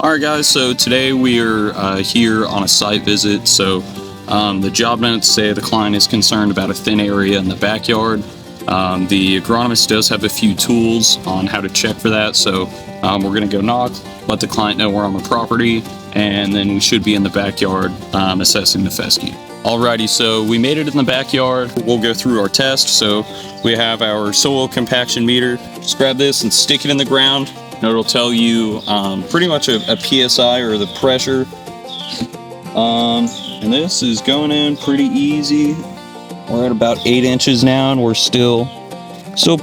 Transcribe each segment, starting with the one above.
All right, guys, so today we are here on a site visit. So the job notes say the client is concerned about a thin area in the backyard. The agronomist does have a few tools on how to check for that. So we're going to go knock, let the client know we're on the property, and then we should be in the backyard assessing the fescue. Alrighty, so we made it in the backyard. We'll go through our test. So we have our soil compaction meter. Just grab this and stick it in the ground. It'll tell you pretty much a PSI, or the pressure. And this is going in pretty easy. We're at about 8 inches now, and we're still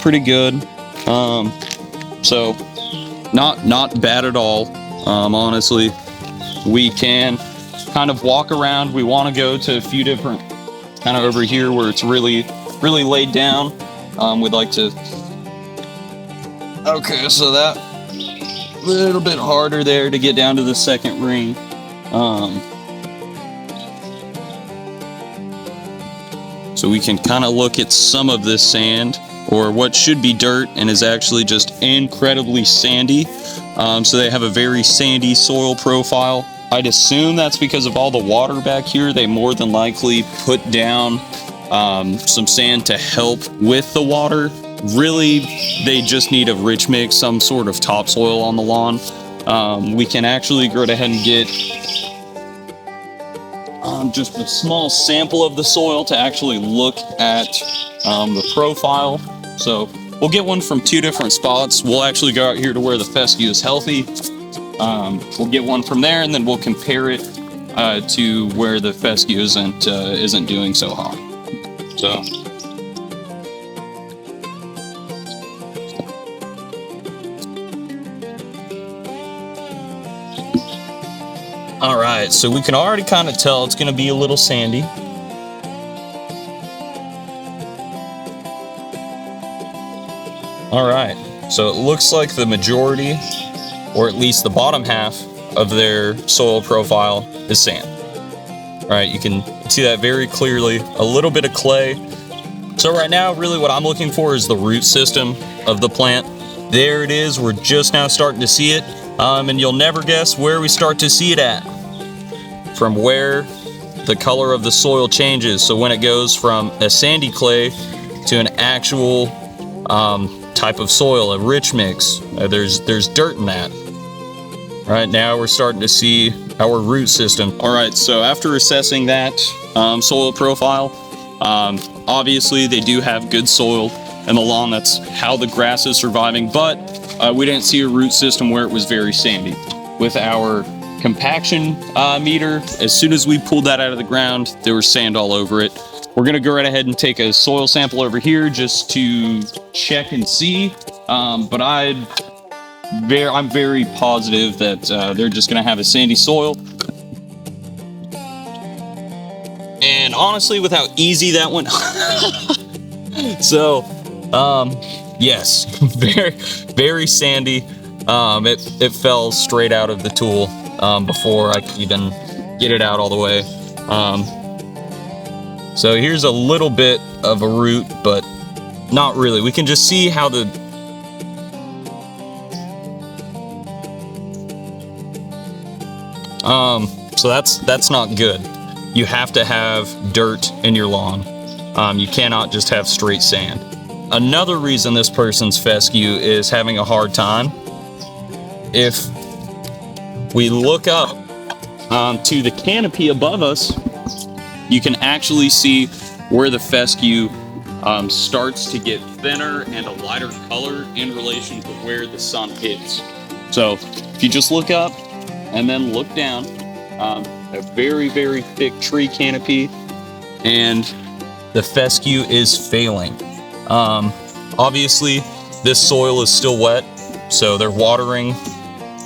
pretty good. So not bad at all. Honestly, we can kind of walk around. We want to go to a few different, kind of over here where it's really laid down. We'd like to. Okay, so that. A little bit harder there to get down to the second ring. So we can kind of look at some of this sand, or what should be dirt and is actually just incredibly sandy. So they have a very sandy soil profile. I'd assume that's because of all the water back here. They more than likely put down some sand to help with the water. Really, they just need a rich mix, some sort of topsoil on the lawn. We can actually go ahead and get just a small sample of the soil to actually look at the profile. So we'll get one from 2 different spots. We'll actually go out here to where the fescue is healthy. We'll get one from there, and then we'll compare it to where the fescue isn't doing so hot. So. All right, so we can already kind of tell it's going to be a little sandy. All right, so it looks like the majority, or at least the bottom half of their soil profile is sand. All right, you can see that very clearly. A little bit of clay. So right now, really what I'm looking for is the root system of the plant. There it is. We're just now starting to see it. And you'll never guess where we start to see it at. From where the color of the soil changes. So when it goes from a sandy clay to an actual type of soil, a rich mix, there's dirt in that. Right now we're starting to see our root system. All right, so after assessing that soil profile, obviously they do have good soil in the lawn. That's how the grass is surviving, but we didn't see a root system where it was very sandy. With our compaction meter, as soon as we pulled that out of the ground, there was sand all over it. We're gonna go right ahead and take a soil sample over here just to check and see. But I'm very positive that they're just gonna have a sandy soil. And honestly, with how easy that went, so yes, very sandy. It fell straight out of the tool before I could even get it out all the way. So here's a little bit of a root, but not really. We can just see how the so that's not good. You have to have dirt in your lawn. You cannot just have straight sand. Another reason this person's fescue is having a hard time, if we look up to the canopy above us, you can actually see where the fescue starts to get thinner and a lighter color in relation to where the sun hits. So if you just look up and then look down, a very thick tree canopy, and the fescue is failing. Obviously this soil is still wet, so their watering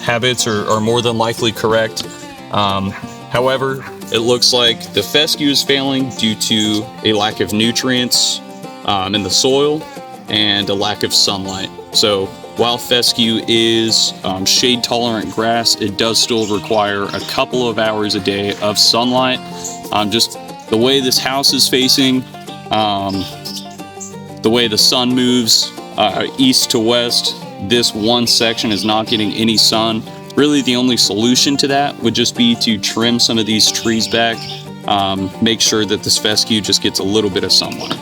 habits are more than likely correct. However, it looks like the fescue is failing due to a lack of nutrients in the soil and a lack of sunlight. So while fescue is shade tolerant grass, it does still require a couple of hours a day of sunlight. Just the way this house is facing, the way the sun moves east to west, this one section is not getting any sun. Really, the only solution to that would just be to trim some of these trees back, make sure that this fescue just gets a little bit of sunlight.